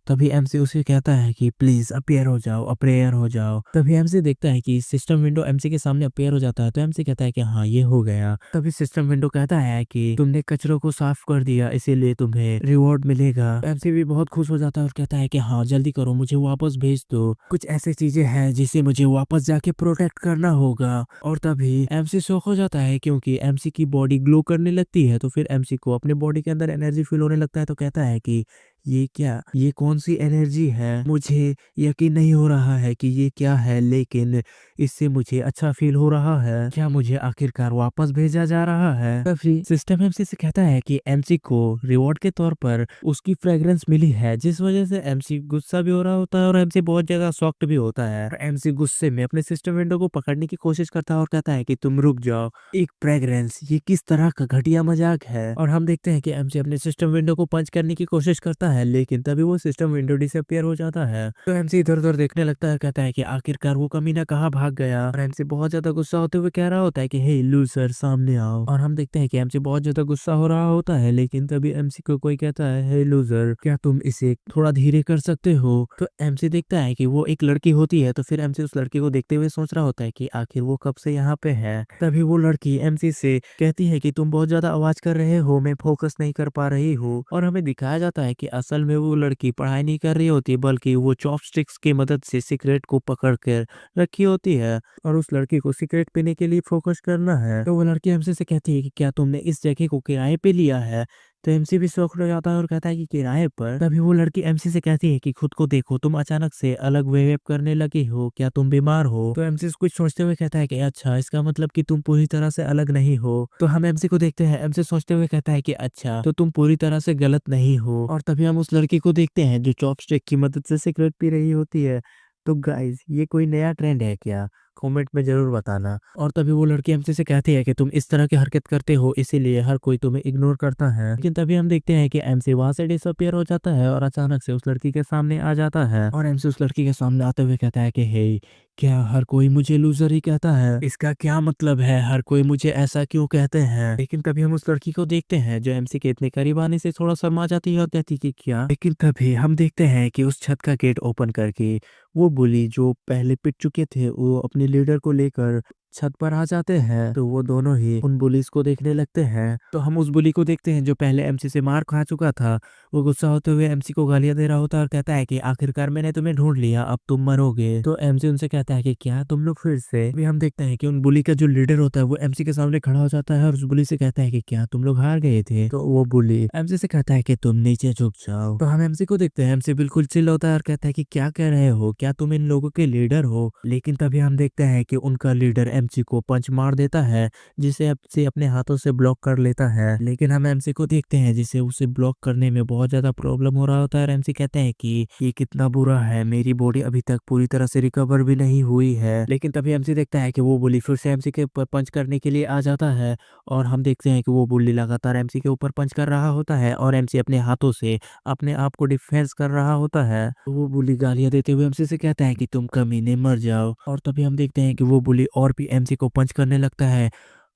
तभी एमसी उसे कहता है कि प्लीज अपेयर हो जाओ, अपेयर हो जाओ। तभी एमसी देखता है कि सिस्टम विंडो एमसी के सामने अपेयर हो जाता है। तो एमसी कहता है कि हाँ, ये हो गया। तभी सिस्टम विंडो कहता है कि तुमने कचरों को साफ कर दिया, इसीलिए तुम्हें रिवॉर्ड मिलेगा। एमसी भी बहुत खुश हो जाता है और कहता है कि हाँ, जल्दी करो, मुझे वापस भेज दो। कुछ ऐसी चीजें हैं जिसे मुझे वापस जाके प्रोटेक्ट करना होगा। और तभी एमसी शॉक हो जाता है क्योंकि एमसी की बॉडी ग्लो करने लगती है। तो फिर एमसी को अपने बॉडी के अंदर एनर्जी फील होने लगता है। तो कहता है कि ये क्या, ये कौन सी एनर्जी है? मुझे यकीन नहीं हो रहा है कि ये क्या है, लेकिन इससे मुझे अच्छा फील हो रहा है। क्या मुझे आखिरकार वापस भेजा जा रहा है? तभी सिस्टम एमसी से कहता है कि एमसी को रिवॉर्ड के तौर पर उसकी फ्रेग्रेंस मिली है, जिस वजह से एमसी गुस्सा भी हो रहा होता है और एमसी बहुत ज्यादा शॉक्ड भी होता है। और एमसी गुस्से में अपने सिस्टम विंडो को पकड़ने की कोशिश करता है और कहता है कि तुम रुक जाओ, एक फ्रेग्रेंस, ये किस तरह का घटिया मजाक है? और हम देखते हैं कि एमसी अपने सिस्टम विंडो को पंच करने की कोशिश करता है, लेकिन तभी वो सिस्टम विंडो डिसअपियर हो जाता है। तो एमसी इधर उधर देखने लगता है, कहता है कि आखिरकार वो कमीना कहाँ भाग गया। और एमसी बहुत ज्यादा गुस्सा होते हुए कह रहा होता है कि हे लूजर, सामने आओ। और हम देखते हैं कि एमसी बहुत ज्यादा गुस्सा हो रहा होता है, लेकिन तभी एमसी को कोई कहता है, हे लूजर, क्या तुम इसे थोड़ा धीरे कर सकते हो? तो एमसी देखता है कि वो एक लड़की होती है। तो फिर एमसी उस लड़की को देखते हुए सोच रहा होता है कि आखिर वो कब से यहाँ पे है। तभी वो लड़की एमसी से कहती है कि तुम बहुत ज्यादा आवाज कर रहे हो, मैं फोकस नहीं कर पा रही हूँ। और हमें दिखाया जाता है कि असल में वो लड़की पढ़ाई नहीं कर रही होती, बल्कि वो चॉपस्टिक्स की मदद से सिगरेट को पकड़ कर रखी होती है और उस लड़की को सिगरेट पीने के लिए फोकस करना है। तो वो लड़की एमसी से कहती है कि क्या तुमने इस जगह को किराए पे लिया है? तो एमसी भी शौक हो जाता है और कहता है कि किराए पर। तभी वो लड़की एमसी से कहती है कि खुद को देखो, तुम अचानक से अलग बिहेव करने लगी हो, क्या तुम बीमार हो? तो एमसी कुछ सोचते हुए कहता है कि अच्छा, इसका मतलब कि तुम पूरी तरह से अलग नहीं हो। तो हम एमसी को देखते हैं, एमसी सोचते हुए कहता है कि अच्छा, तो तुम पूरी तरह से गलत नहीं हो। और तभी हम उस लड़की को देखते हैं जो चॉपस्टिक की मदद से सिगरेट पी रही होती है। तो गाइस, ये कोई नया ट्रेंड है क्या? कमेंट में जरूर बताना। और तभी वो लड़की एमसी से कहती है कि तुम इस तरह की हरकत करते हो, इसीलिए हर कोई तुम्हें इग्नोर करता है। लेकिन तभी हम देखते हैं कि एमसी वहां से डिसअपियर हो जाता है और अचानक से उस लड़की के सामने आ जाता है। और एमसी उस लड़की के सामने आते हुए कहता है कि हे, क्या हर कोई मुझे लूजर ही कहता है? इसका क्या मतलब है? हर कोई मुझे ऐसा क्यों कहते हैं? लेकिन तभी हम उस लड़की को देखते हैं जो एमसी के इतने करीब आने से थोड़ा शर्मा जाती है और कहती कि क्या। लेकिन तभी हम देखते हैं कि उस छत का गेट ओपन करके वो बुली जो पहले पिट चुके थे, वो अपने लीडर को लेकर छत पर आ जाते हैं। तो वो दोनों ही उन बुलीज को देखने लगते हैं। तो हम उस बुली को देखते हैं जो पहले एमसी से मार खा चुका था। वो गुस्सा होते हुए एमसी को गालियां दे रहा होता है और कहता है कि आखिरकार मैंने तुम्हें ढूंढ लिया, अब तुम मरोगे। तो एमसी उनसे कहता है कि क्या तुम लोग फिर से? अभी हम देखते हैं कि उन बुली का जो लीडर होता है वो एमसी के सामने खड़ा हो जाता है और उस बुली से कहता है कि क्या तुम लोग हार गए थे? तो वो बुली एमसी से कहता है कि तुम नीचे झुक जाओ। तो हम एमसी को देखते हैं, एमसी बिल्कुल चिल होता है और कहता है कि क्या कह रहे हो, क्या तुम इन लोगों के लीडर हो? लेकिन तभी हम देखते हैं कि उनका लीडर एमसी को पंच मार देता है, जिसे एमसी अपने हाथों से ब्लॉक कर लेता है। लेकिन हम एमसी को देखते हैं जिसे उसे ब्लॉक करने में बहुत ज्यादा प्रॉब्लम हो रहा होता है और एमसी कहते हैं कि ये कितना बुरा है, मेरी बॉडी अभी तक पूरी तरह से रिकवर भी नहीं हुई है। लेकिन तभी एमसी देखता है कि वो बुली फिर से एमसी के ऊपर पंच करने के लिए आ जाता है और हम देखते हैं कि वो बुली लगातार एमसी के ऊपर पंच कर रहा होता है और एमसी अपने हाथों से अपने आप को डिफेंस कर रहा होता है। तो वो बुली गालियां देते हुए एमसी से कहता है कि तुम कमीने मर जाओ। और तभी हम देखते हैं कि वो बुली और भी एमसी को पंच करने लगता है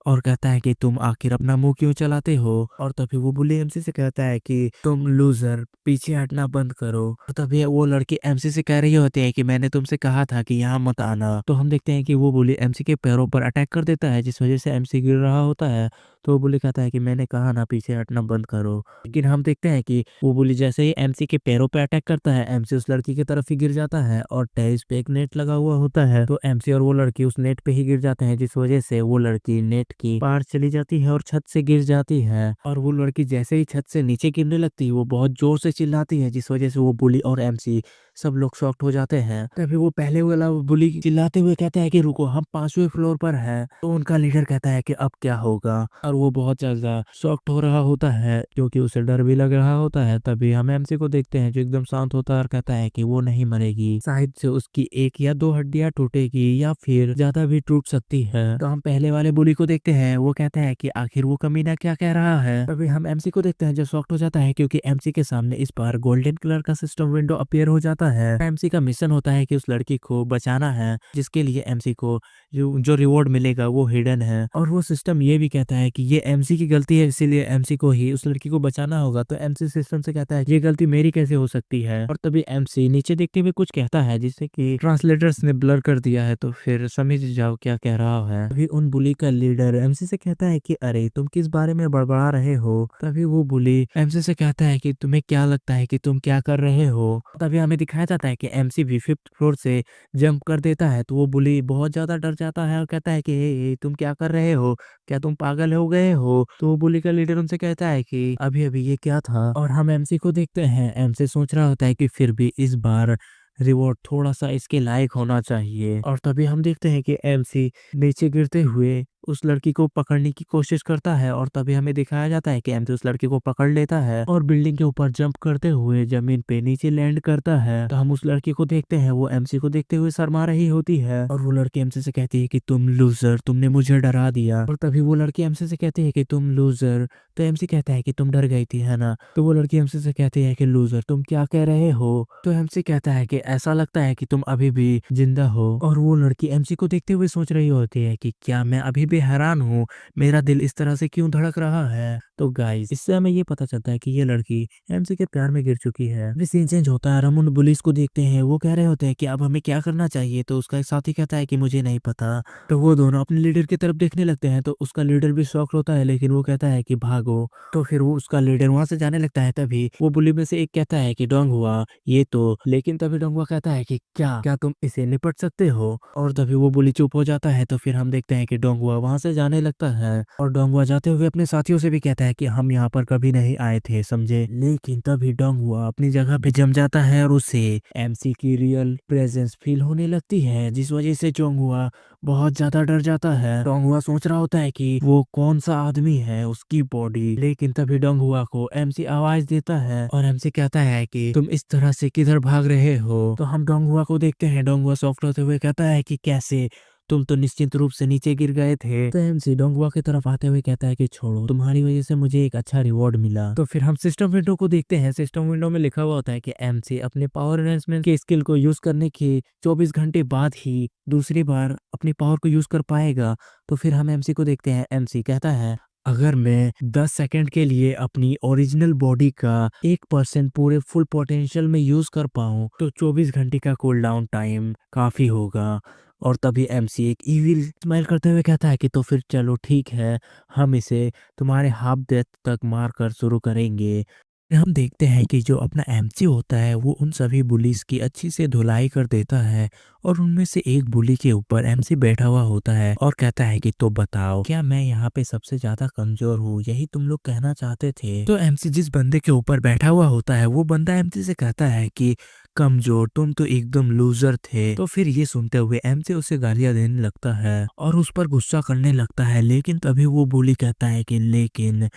और कहता है कि तुम आखिर अपना मुंह क्यों चलाते हो। और तभी वो बुली एमसी से कहता है कि तुम लूजर पीछे हटना बंद करो। और तभी वो लड़की एमसी से कह रही होती है कि मैंने तुमसे कहा था कि यहाँ मत आना। तो हम देखते हैं कि वो बुली एमसी के पैरों पर अटैक कर देता है, जिस वजह से एमसी गिर रहा होता है। तो वो बुली कहता है कि मैंने कहा ना पीछे हटना बंद करो। लेकिन हम देखते हैं कि वो बुली जैसे ही एमसी के पैरों पे अटैक करता है, एमसी उस लड़की की तरफ ही गिर जाता है और टेरिस पे एक नेट लगा हुआ होता है। तो एमसी और वो लड़की उस नेट पे ही गिर जाते हैं, जिस वजह से वो लड़की नेट की पार चली जाती है और छत से गिर जाती है। और वो लड़की जैसे ही छत से नीचे गिरने लगती है, वो बहुत जोर से चिल्लाती है, जिस वजह से वो बुली और एमसी सब लोग शॉक्ड हो जाते हैं। तभी वो पहले वाला बुली चिल्लाते हुए कहता है कि रुको, हम 5वें फ्लोर पर हैं। तो उनका लीडर कहता है कि अब क्या होगा, और वो बहुत ज्यादा शॉक्ड हो रहा होता है, क्योंकि उसे डर भी लग रहा होता है। तभी हम एमसी को देखते हैं जो एकदम शांत होता है और कहता है कि वो नहीं मरेगी, शायद से उसकी 1 या 2 हड्डियां टूटेगी या फिर ज्यादा भी टूट सकती है। तो हम पहले वाले बुली को देखते हैं, वो कहता है कि आखिर वो कमीना क्या कह रहा है। तभी हम एमसी को देखते हैं जो शॉक्ड हो जाता है, क्योंकि एमसी के सामने इस बार गोल्डन कलर का सिस्टम विंडो अपीयर हो जाता है। एमसी का मिशन होता है कि उस लड़की को बचाना है, जिसके लिए एमसी को जो रिवॉर्ड मिलेगा वो हिडन है। और वो सिस्टम ये भी कहता है कि ये एमसी की गलती है, इसीलिए एमसी को ही उस लड़की को बचाना होगा। तो एमसी सिस्टम से कहता है ये गलती मेरी कैसे हो सकती है। और तभी एमसी नीचे देखते हुए कुछ कहता है, जिससे कि ट्रांसलेटर्स ने ब्लर कर दिया है, तो फिर समझ जाओ क्या कह रहा है। तभी उन बुली का लीडर एमसी से कहता है कि अरे तुम किस बारे में बड़बड़ा रहे हो। तभी वो बुली एमसी से कहता है कि तुम्हें क्या लगता है कि तुम क्या कर रहे हो। तभी हमें दिखाया जाता है कि एमसी भी 5th फ्लोर से जंप कर देता है। तो वो बुली बहुत ज्यादा डर जाता है और कहता है कि ए, तुम क्या कर रहे हो, क्या तुम पागल हो गए हो। तो वो बुली का लीडर उनसे कहता है कि अभी अभी ये क्या था। और हम एमसी को देखते हैं, एमसी सोच रहा होता है कि फिर भी इस बार रिवॉर्ड थोड़ा सा इसके लायक होना चाहिए। और तभी हम देखते हैं कि एमसी नीचे गिरते हुए उस लड़की को पकड़ने की कोशिश करता है। और तभी हमें दिखाया जाता है कि एमसी उस लड़की को पकड़ लेता है और बिल्डिंग के ऊपर जंप करते हुए जमीन पे नीचे लैंड करता है। तो हम उस लड़की को देखते हैं, वो एमसी को देखते हुए शर्मा रही होती है। और वो लड़की एमसी से कहती है कि तुम लूजर, तुमने मुझे डरा दिया। और तभी वो लड़की एमसी से कहती है कि तुम लूजर। तो एमसी कहता है कि तुम डर गई थी, है ना। तो वो लड़की एमसी से कहती है कि लूजर तुम क्या कह रहे हो। तो एमसी कहता है कि ऐसा लगता है कि तुम अभी भी जिंदा हो। और वो लड़की एमसी को देखते हुए सोच रही होती है कि क्या मैं अभी भी हैरान हूँ, मेरा दिल इस तरह से क्यों धड़क रहा है। तो गाइस, इससे हमें ये पता चलता है कि ये लड़की एमसी के प्यार में गिर चुकी है। फिर सीन चेंज होता है, हम उन पुलिस को देखते हैं, वो कह रहे होते हैं कि अब हमें क्या करना चाहिए। तो उसका एक साथी कहता है कि मुझे नहीं पता। तो वो दोनों अपने लीडर की तरफ देखने लगते हैं, तो उसका लीडर भी शॉक होता है, लेकिन वो कहता है कि भागो। तो फिर वो उसका लीडर वहां से जाने लगता है। तभी वो बुली में से एक कहता है कि डोंग हुआ ये तो, लेकिन तभी डोंगुआ कहता है कि क्या क्या तुम इसे निपट सकते हो। और तभी वो बुली चुप हो जाता है। तो फिर हम देखते हैं कि डोंगुआ वहां से जाने लगता है, और डोंगुआ जाते हुए अपने साथियों से भी कहता है कि हम यहाँ पर कभी नहीं आए थे, समझे। लेकिन तभी डोंगुआ अपनी जगह पे जम जाता है और उसे एमसी की रियल प्रेजेंस फील होने लगती है, जिस वजह से डोंगुआ बहुत ज्यादा डर जाता है। डोंगुआ सोच रहा होता है कि वो कौन सा आदमी है, उसकी बॉडी। लेकिन तभी डोंगुआ को एमसी आवाज देता है और एमसी कहता है कि तुम इस तरह से किधर भाग रहे हो। तो हम डोंगुआ को देखते हैं, डोंगुआ सॉफ्ट होते हुए कहता है कि कैसे, तुम तो निश्चित रूप से नीचे गिर गए थे। तो एमसी डोंगुआ की तरफ आते हुए कहता है कि छोड़ो, तुम्हारी वजह से मुझे एक अच्छा रिवॉर्ड मिला। तो फिर हम सिस्टम विंडो को देखते हैं, सिस्टम विंडो में लिखा हुआ होता है कि एमसी अपने पावर एनहेंसमेंट के स्किल को यूज करने के 24 घंटे बाद ही दूसरी बार अपनी पावर को यूज कर पाएगा। तो फिर हम एमसी को देखते हैं, एमसी कहता है अगर मैं 10 सेकंड के लिए अपनी ओरिजिनल बॉडी का 1% पूरे फुल पोटेंशियल में यूज कर पाऊं, तो 24 घंटे का कूल डाउन टाइम काफी होगा। और तभी एमसी एक इविल स्माइल करते हुए कहता है कि तो फिर चलो ठीक है, हम इसे तुम्हारे हाफ डेथ तक मार कर शुरू करेंगे। हम देखते हैं कि जो अपना एमसी होता है वो उन सभी बुलीज की अच्छी से धुलाई कर देता है, और उनमें से एक बुली के ऊपर एमसी बैठा हुआ होता है और कहता है कि तो बताओ, क्या मैं यहाँ पे सबसे ज्यादा कमजोर हूँ, यही तुम लोग कहना चाहते थे। तो एमसी जिस बंदे के ऊपर बैठा हुआ होता है, वो बंदा एमसी से कहता है कि कमजोर, तुम तो एकदम लूजर थे। तो फिर ये सुनते हुए एमसी उसे गालियां देने लगता है और उस पर गुस्सा करने लगता है। लेकिन तभी वो बुली कहता है कि लेकिन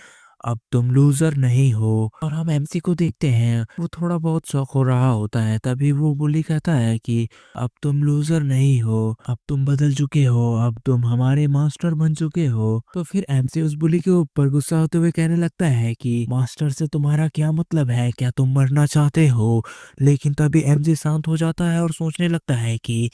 अब तुम लूजर नहीं हो। और हम एमसी को देखते हैं, वो थोड़ा बहुत शौक हो रहा होता है। तभी वो बुली कहता है कि अब तुम लूजर नहीं हो, अब तुम बदल चुके हो, अब तुम हमारे मास्टर बन चुके हो। तो फिर एमसी उस बुली के ऊपर गुस्सा होते हुए कहने लगता है कि मास्टर से तुम्हारा क्या मतलब है, क्या तुम मरना चाहते हो। लेकिन तभी एमसी शांत हो जाता है और सोचने लगता है कि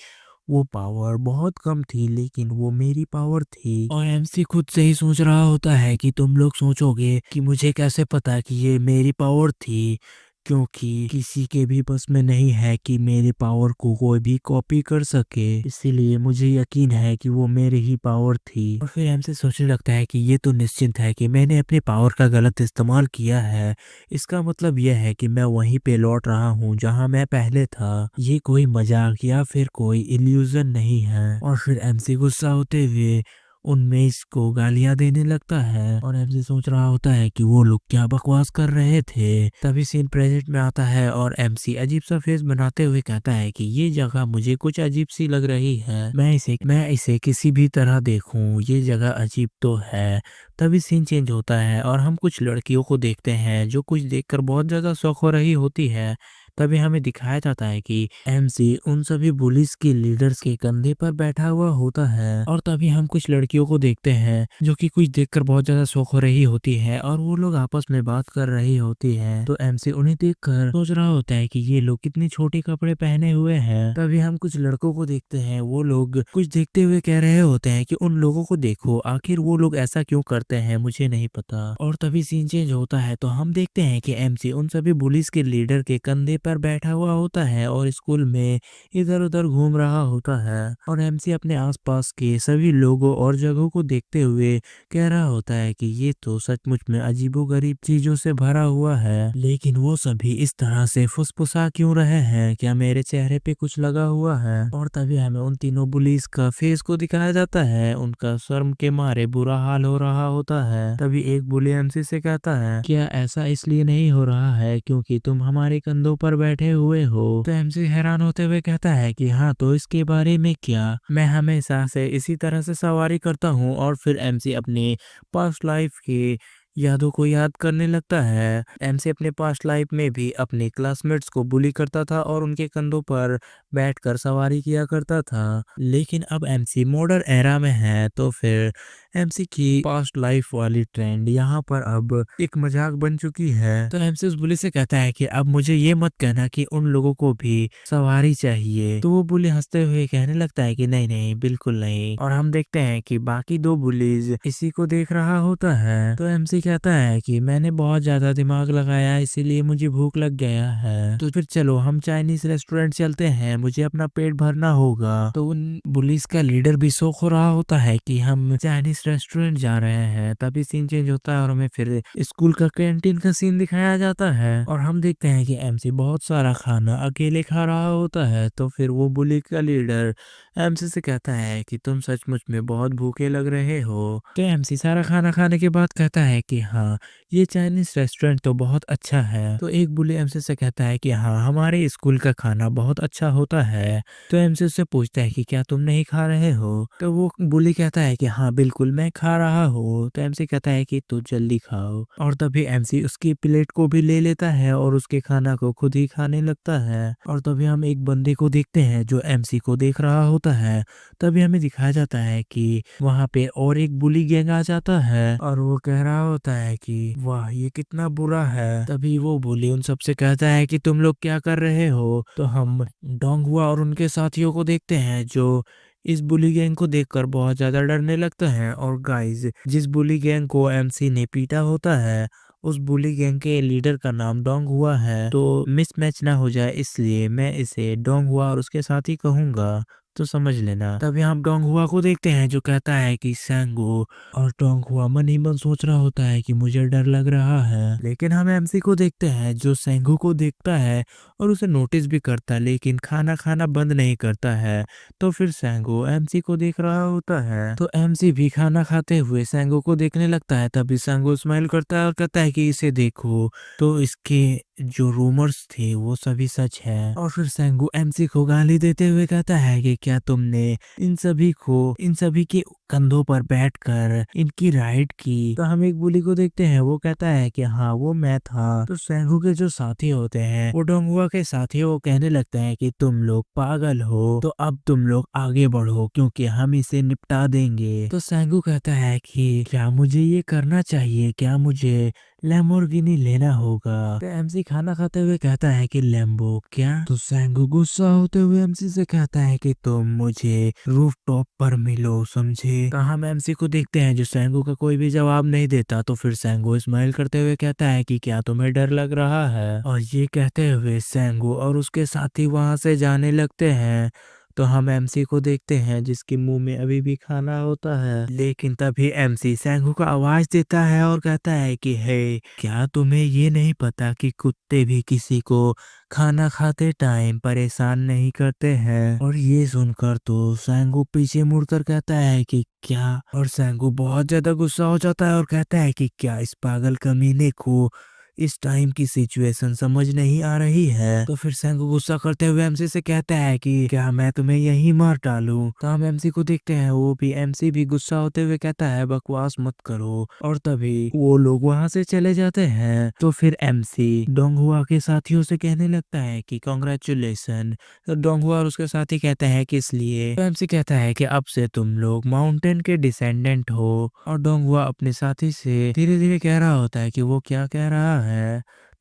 वो पावर बहुत कम थी लेकिन वो मेरी पावर थी। और एमसी खुद से ही सोच रहा होता है कि तुम लोग सोचोगे कि मुझे कैसे पता कि ये मेरी पावर थी, क्योंकि किसी के भी बस में नहीं है कि मेरी पावर को कोई भी कॉपी कर सके, इसीलिए मुझे यकीन है कि वो मेरी ही पावर थी। और फिर एमसी सोचने लगता है कि ये तो निश्चिंत है कि मैंने अपने पावर का गलत इस्तेमाल किया है। इसका मतलब यह है कि मैं वहीं पे लौट रहा हूँ जहाँ मैं पहले था। ये कोई मजाक या फिर कोई इल्यूजन नहीं है। और फिर एमसी गुस्सा होते हुए उन मेज को गालियां देने लगता है और एमसी सोच रहा होता है कि वो लोग क्या बकवास कर रहे थे। तभी सीन प्रेजेंट में आता है और एमसी अजीब सा फेस बनाते हुए कहता है कि ये जगह मुझे कुछ अजीब सी लग रही है, मैं इसे किसी भी तरह देखूं, ये जगह अजीब तो है। तभी सीन चेंज होता है और हम कुछ लड़कियों को देखते हैं जो कुछ देखकर बहुत ज्यादा शौक हो रही होती है। तभी हमें दिखाया जाता है कि एमसी उन सभी बुलिस के लीडर्स के कंधे पर बैठा हुआ होता है। और तभी हम कुछ लड़कियों को देखते हैं जो कि कुछ देखकर बहुत ज्यादा शौक हो रही होती है और वो लोग आपस में बात कर रही होती है। तो एमसी उन्हें देखकर सोच रहा होता है कि ये लोग कितने छोटे कपड़े पहने हुए हैं। तभी हम कुछ लड़कों को देखते हैं, वो लोग कुछ देखते हुए कह रहे होते हैं कि उन लोगों को देखो, आखिर वो लोग ऐसा क्यों करते हैं मुझे नहीं पता। और तभी सीन चेंज होता है तो हम देखते हैं कि एमसी उन सभी पुलिस के लीडर के कंधे पर बैठा हुआ होता है और स्कूल में इधर उधर घूम रहा होता है। और एमसी अपने आसपास के सभी लोगों और जगहों को देखते हुए कह रहा होता है कि ये तो सचमुच में अजीबोगरीब चीजों से भरा हुआ है, लेकिन वो सभी इस तरह से फुसफुसा क्यों रहे हैं, क्या मेरे चेहरे पे कुछ लगा हुआ है। और तभी हमें उन तीनों पुलिस का फेस को दिखाया जाता है, उनका शर्म के मारे बुरा हाल हो रहा होता है। तभी एक बुली एमसी से कहता है, क्या ऐसा इसलिए नहीं हो रहा है क्योंकि तुम हमारे कंधों पर बैठे हुए हो। तो एमसी हैरान होते हुए कहता है कि हाँ, तो इसके बारे में क्या, मैं हमेशा से इसी तरह से सवारी करता हूँ। और फिर एमसी अपनी पास्ट लाइफ की यादों को याद करने लगता है। एमसी अपने पास्ट लाइफ में भी अपने क्लासमेट्स को बुली करता था और उनके कंधों पर बैठकर सवारी किया करता था, लेकिन अब एमसी मॉडर्न एरा में है तो फिर एमसी की पास्ट लाइफ वाली ट्रेंड यहाँ पर अब एक मजाक बन चुकी है। तो एमसी उस बुली से कहता है कि अब मुझे ये मत कहना कि उन लोगों को भी सवारी चाहिए। तो वो बुली हंसते हुए कहने लगता है कि नहीं नहीं, बिल्कुल नहीं। और हम देखते हैं कि बाकी दो बुलीज इसी को देख रहा होता है। तो एमसी कहता है कि मैंने बहुत ज्यादा दिमाग लगाया इसीलिए मुझे भूख लग गया है, तो फिर चलो हम चाइनीज रेस्टोरेंट चलते हैं, मुझे अपना पेट भरना होगा। तो उन पुलिस का लीडर भी शौक हो रहा होता है कि हम चाइनीज रेस्टोरेंट जा रहे हैं। तभी सीन चेंज होता है और हमें फिर स्कूल का कैंटीन का सीन दिखाया जाता है और हम देखते हैं कि एमसी बहुत सारा खाना अकेले खा रहा होता है। तो फिर वो पुलिस का लीडर एमसी से कहता है कि तुम सचमुच में बहुत भूखे लग रहे हो। तो एमसी सारा खाना खाने के बाद कहता है कि हाँ, ये चाइनीज रेस्टोरेंट तो बहुत अच्छा है। तो एक बुली एमसी से कहता है कि हाँ, हमारे स्कूल का खाना बहुत अच्छा होता है। तो एमसी उससे पूछता है कि क्या तुम नहीं खा रहे हो। तो वो बुली कहता है कि हाँ बिल्कुल मैं खा रहा हूँ। तो एमसी कहता है कि तू जल्दी खाओ। और तभी एमसी उसकी प्लेट को भी ले लेता है और उसके खाना को खुद ही खाने लगता है। और तभी हम एक बंदे को देखते हैं जो एमसी को देख रहा होता है। तभी हमें दिखाया जाता है कि वहाँ पे और एक बुली गैंग आ जाता है और वो कह रहा होता है कि वाह ये कितना बुरा है। तभी वो बुली उन सबसे कहता है कि तुम लोग क्या कर रहे हो। तो हम डोंग हुआ और उनके साथियों को देखते हैं जो इस बुली गैंग को देखकर बहुत ज्यादा डरने लगते हैं। और गाइस, जिस बुली गैंग को एमसी ने पीटा होता है उस बुली गैंग के लीडर का नाम डोंग हुआ है। तो मिसमैच ना हो जाए इसलिए मैं इसे डोंग हुआ और उसके साथ ही कहूंगा, तो समझ लेना। तभी हम डोंग हुआ को देखते हैं जो कहता है कि सैंगो। और डोंग हुआ मन ही मन सोच रहा होता है कि मुझे डर लग रहा है। लेकिन हम एमसी को देखते हैं जो सैंगो को देखता है और उसे नोटिस भी करता है लेकिन खाना खाना बंद नहीं करता है। तो फिर सैंगो एमसी को देख रहा होता है तो एमसी भी खाना खाते हुए सैंगो को देखने लगता है। तभी सैंगो स्माइल करता है और कहता है कि इसे देखो, तो इसके जो रूमर्स थे वो सभी सच है। और फिर सैंगो एमसी को गाली देते हुए कहता है कि क्या तुमने इन सभी की कंधों पर बैठकर इनकी राइड की। तो हम एक बुली को देखते हैं, वो कहता है कि हाँ वो मैं था। तो सेंगू के जो साथी होते हैं वो डोंगहुआ के साथी वो कहने लगते हैं कि तुम लोग पागल हो, तो अब तुम लोग आगे बढ़ो क्योंकि हम इसे निपटा देंगे। तो सेंगू कहता है कि क्या मुझे ये करना चाहिए, क्या मुझे लैम्बोर्गिनी लेना होगा। तो एमसी खाना खाते हुए कहता है कि लैम्बो क्या। तो सेंगू गुस्सा होते हुए एमसी से कहता है कि तुम मुझे रूफ टॉप पर मिलो, समझे। तो हम एमसी को देखते हैं जो सेंगू का कोई भी जवाब नहीं देता। तो फिर सेंगू स्माइल करते हुए कहता है कि क्या तुम्हें डर लग रहा है। और ये कहते हुए सेंगू और उसके साथी वहां से जाने लगते हैं। तो हम एमसी को देखते हैं जिसके मुंह में अभी भी खाना होता है। लेकिन तभी एमसी सेंगू को आवाज देता है और कहता है कि हे, क्या तुम्हें ये नहीं पता कि कुत्ते भी किसी को खाना खाते टाइम परेशान नहीं करते हैं। और ये सुनकर तो सेंगू पीछे मुड़कर कहता है कि क्या। और सेंगू बहुत ज्यादा गुस्सा हो जाता है और कहता है कि क्या इस पागल कमीने को इस टाइम की सिचुएशन समझ नहीं आ रही है। तो फिर सेंगू गुस्सा करते हुए एमसी से कहता है कि क्या मैं तुम्हें यहीं मार डालूं। तो हम एमसी को देखते हैं, वो भी एमसी भी गुस्सा होते हुए कहता है बकवास मत करो। और तभी वो लोग वहां से चले जाते हैं। तो फिर एमसी डोंगहुआ के साथियों से कहने लगता है कि कांग्रेचुलेशन। तो डोंगहुआ और उसके साथी कहते हैं किस लिए। तो एमसी कहता है कि अब से तुम लोग माउंटेन के डिसेंडेंट हो। और डोंगहुआ अपने साथी से धीरे धीरे कह रहा होता है कि वो क्या कह रहा है।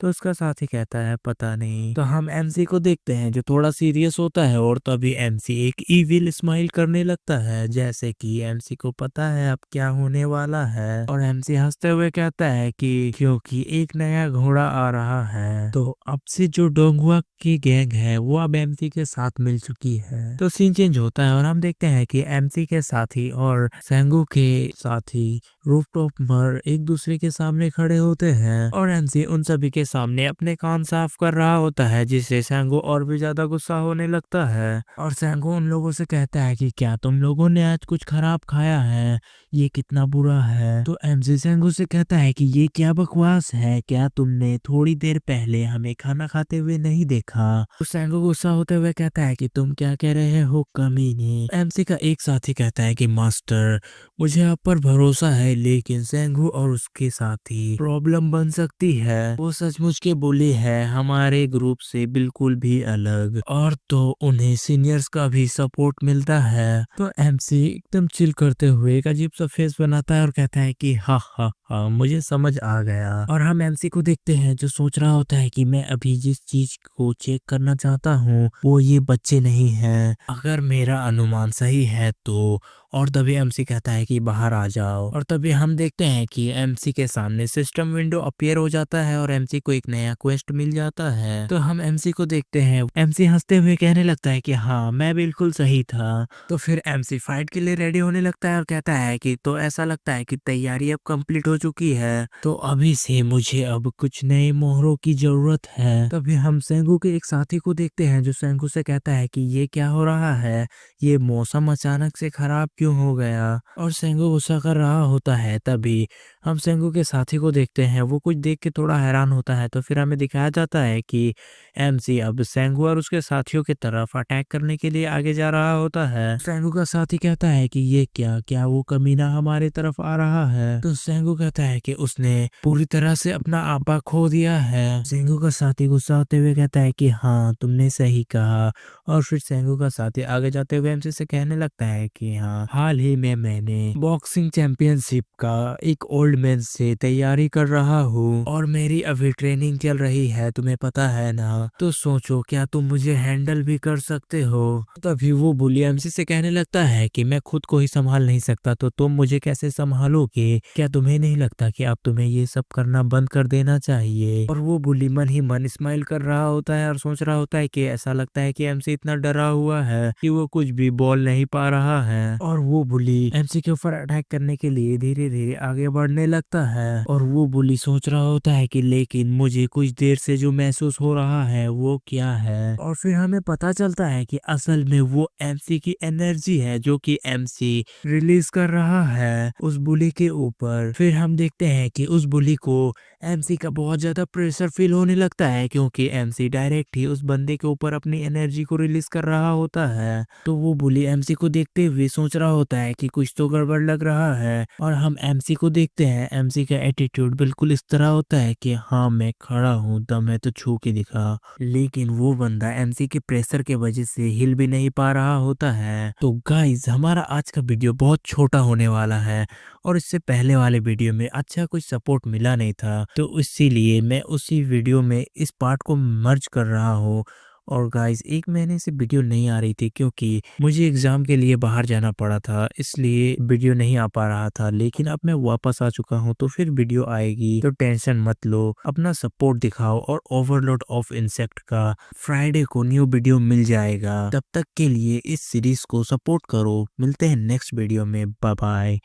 तो उसका साथी कहता है पता नहीं। तो हम एमसी को देखते हैं जो थोड़ा सीरियस होता है और तभी एमसी एक इविल स्माइल करने लगता है, जैसे कि एमसी को पता है अब क्या होने वाला है। और एमसी हंसते हुए कहता है कि क्योंकि एक नया घोड़ा आ रहा है। तो अब से जो डोंगहुआ की गैंग है वो अब एमसी के साथ मिल चुकी है। तो सीन चेंज होता है और हम देखते हैं कि एमसी के साथी और सेंगू के साथी रूफटॉप पर एक दूसरे के सामने खड़े होते हैं। और एमसी उन सभी के सामने अपने कान साफ कर रहा होता है, जिससे सेंगू और भी ज्यादा गुस्सा होने लगता है। और सेंगू उन लोगों से कहता है कि क्या तुम लोगों ने आज कुछ खराब खाया है, ये कितना बुरा है। तो एमसी सेंगू से कहता है कि ये क्या बकवास है, क्या तुमने थोड़ी देर पहले हमें खाना खाते हुए नहीं देखा। तो सेंगू गुस्सा होते हुए कहता है कि तुम क्या कह रहे हो कमीने। एमसी का एक साथी कहता है कि मास्टर मुझे आप पर भरोसा है, लेकिन सेंगू और उसके साथी प्रॉब्लम बन सकती है। वो सचमुच के बुली है, हमारे ग्रुप से बिल्कुल भी अलग। और तो उन्हें सीनियर्स का भी सपोर्ट मिलता है। तो एमसी एकदम चिल करते हुए एक अजीब सा फेस बनाता है और कहता है कि हा हा हा मुझे समझ आ गया। और हम एमसी को देखते हैं जो सोच रहा होता है कि मैं अभी जिस चीज को चेक करना चाहता हूँ वो ये बच्चे नहीं हैं, अगर मेरा अनुमान सही है तो। और तभी एमसी कहता है कि बाहर आ जाओ। और तभी हम देखते हैं कि एमसी के सामने सिस्टम विंडो अपीयर हो जाता है और एमसी को एक नया क्वेस्ट मिल जाता है। तो हम एमसी को देखते हैं, एमसी हंसते हुए कहने लगता है कि हाँ मैं बिल्कुल सही था। तो फिर एमसी फाइट के लिए रेडी होने लगता है और कहता है कि तो ऐसा लगता है कि तैयारी अब कंप्लीट हो चुकी है, तो अभी से मुझे अब कुछ नए मोहरों की जरूरत है। तभी हम सेंगू के एक साथी को देखते हैं जो सेंगू से कहता है कि ये क्या हो रहा है, ये मौसम अचानक से खराब क्यों हो गया। और सेंगू गुस्सा कर रहा होता है। तभी हम सेंगू के साथी को देखते हैं, वो कुछ देख के थोड़ा हैरान होता है। तो फिर हमें दिखाया जाता है कि एमसी अब सेंगू और उसके साथियों की तरफ अटैक करने के लिए आगे जा रहा होता है। सेंगू का साथी कहता है कि ये क्या क्या वो कमीना हमारे तरफ आ रहा है। तो सेंगू कहता है कि उसने पूरी तरह से अपना आपा खो दिया है। सेंगू का साथी गुस्सा होते हुए कहता है कि हाँ तुमने सही कहा। और फिर सेंगू का साथी आगे जाते हुए एमसी से कहने लगता है कि हाँ हाल ही में मैंने बॉक्सिंग चैंपियनशिप का एक ओल्ड मैन से तैयारी कर रहा हूँ और मेरी अभी ट्रेनिंग चल रही है, तुम्हें पता है ना। तो सोचो क्या तुम मुझे हैंडल भी कर सकते हो। तभी वो बुली एमसी से कहने लगता है कि मैं खुद को ही संभाल नहीं सकता तो तुम मुझे कैसे संभालोगे, क्या तुम्हें नहीं लगता कि अब तुम्हें ये सब करना बंद कर देना चाहिए। और वो बुली मन ही मन स्माइल कर रहा होता है और सोच रहा होता है कि ऐसा लगता है कि एमसी इतना डरा हुआ है कि वो कुछ भी बोल नहीं पा रहा है। और वो बुली एमसी के ऊपर अटैक करने के लिए धीरे धीरे आगे बढ़ने लगता है। और वो बुली सोच रहा होता है कि लेकिन मुझे कुछ देर से जो महसूस हो रहा है वो क्या है। और फिर हमें पता चलता है कि असल में वो एमसी की एनर्जी है जो कि एमसी रिलीज कर रहा है उस बुली के ऊपर। फिर हम हम देखते हैं कि उस बुली को एमसी का बहुत ज्यादा प्रेशर फील होने लगता है, क्योंकि एमसी डायरेक्ट ही उस बंदे के ऊपर अपनी एनर्जी को रिलीज कर रहा होता है। तो वो बुली एमसी को देखते हुए सोच रहा होता है कि कुछ तो गड़बड़ लग रहा है, और हम एमसी को देखते हैं। एमसी का एटीट्यूड बिल्कुल इस तरह होता है कि हाँ मैं खड़ा हूँ, दम है तो छू के दिखा। लेकिन वो बंदा एमसी के प्रेशर के वजह से हिल भी नहीं पा रहा होता है। तो गाइज हमारा आज का वीडियो बहुत छोटा होने वाला है, और इससे पहले वाले वीडियो में अच्छा कुछ सपोर्ट मिला नहीं था, तो इसीलिए मैं उसी वीडियो में इस पार्ट को मर्ज कर रहा हूँ। और गाइस 1 महीने से वीडियो नहीं आ रही थी, क्योंकि मुझे एग्जाम के लिए बाहर जाना पड़ा था, इसलिए वीडियो नहीं आ पा रहा था। लेकिन अब मैं वापस आ चुका हूँ, तो फिर वीडियो आएगी, तो टेंशन मत लो, अपना सपोर्ट दिखाओ। और ओवरलोड ऑफ इंसेक्ट का फ्राइडे को न्यू वीडियो मिल जाएगा। तब तक के लिए इस सीरीज को सपोर्ट करो। मिलते हैं नेक्स्ट वीडियो में। Bye bye.